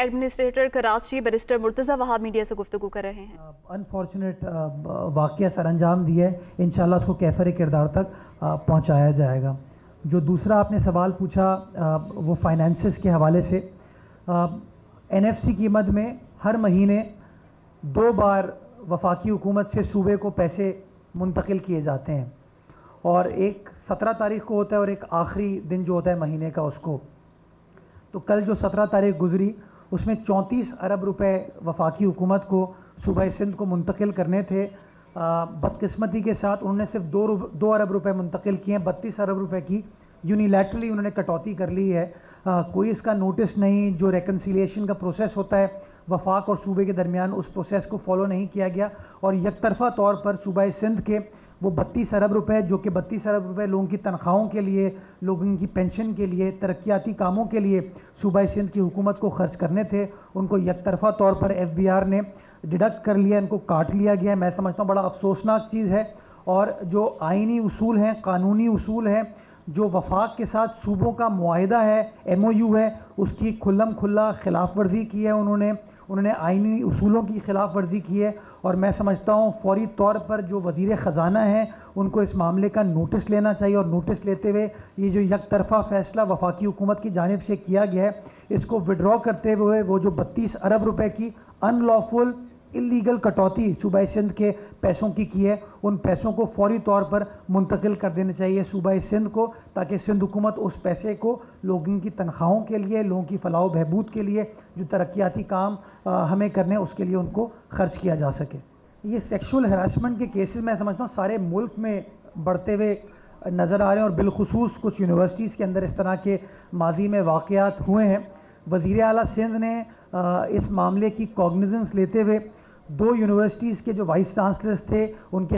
Administrator Karachi barrister Murtaza Wahab media से गुफ्तगू कर रहे हैं। अनफॉर्चुनेट वाक़या सर अंजाम दिया है, इंशाल्लाह उसको कैफर किरदार तक पहुंचाया जाएगा। जो दूसरा आपने सवाल पूछा वो फाइनेंसेस के हवाले से, एनएफसी की मद में हर महीने 2 बार वफाकी हुकूमत से सूबे को पैसे मुंतकिल किए जाते हैं, और एक 17 तारीख को होता है और एक आखिरी दिन जो होता है महीने का उसको। तो कल जो 17 तारीख गुजरी उसमें 34 अरब रुपए वफाकी हुकूमत को सूबा सिंध को मुंतकिल करने थे। बदकिस्मती के साथ उन्होंने सिर्फ 2 अरब रुपए मुंतकिल किए हैं। 32 अरब रुपए की यूनिलैटरली उन्होंने कटौती कर ली है। कोई इसका नोटिस नहीं, जो रेकन्सिलिएशन का प्रोसेस होता है वफाक और सूबे के दरमियान, उस प्रोसेस को फॉलो नहीं किया गया, और यकतरफ़ा तौर पर सूबा सिंध के वो 32 अरब रुपए, जो कि 32 अरब रुपए लोगों की तनख्वाहों के लिए, लोगों की पेंशन के लिए, तरक्याती कामों के लिए सूबा सिंध की हुकूमत को खर्च करने थे, उनको यकतरफ़ा तौर पर FBR ने डिडक्ट कर लिया, इनको काट लिया गया। मैं समझता हूँ बड़ा अफसोसनाक चीज़ है। और जो आइनी उसूल हैं, कानूनी उसूल हैं, जो वफाक के साथ सूबों का मुआहिदा है, MOU है, उसकी खुल्लम खुल्ला खिलाफ वर्जी की है उन्होंने आइनी उसूलों की खिलाफ वर्जी की है। और मैं समझता हूँ फौरी तौर पर जो वज़ीर ख़जाना है उनको इस मामले का नोटिस लेना चाहिए, और नोटिस लेते हुए ये जो यकतरफ़ा फ़ैसला वफाकी हुकूमत की जानिब से किया गया है इसको विड्रॉ करते हुए वो जो 32 अरब रुपए की अनलॉफुल इलीगल कटौती सूबा सिंध के पैसों की है, उन पैसों को फौरी तौर पर मुंतकिल कर देना चाहिए सूबा सिंध को, ताकि सिंध हुकूमत उस पैसे को लोगों की तनख्वाहों के लिए, लोगों की फलाह बहबूद के लिए, जो तरक्याती काम हमें करने उसके लिए उनको खर्च किया जा सके। ये सेक्शुअल हरासमेंट के केसेस मैं समझता हूँ सारे मुल्क में बढ़ते हुए नज़र आ रहे हैं, और बिलखुसूस कुछ यूनिवर्सिटीज़ के अंदर इस तरह के माजी में वाक़यात हुए हैं। वज़ीर आला सिंध ने इस मामले की कॉग्निजेंस लेते हुए 2 यूनिवर्सिटीज़ के जो वाइस चांसलर्स थे उनके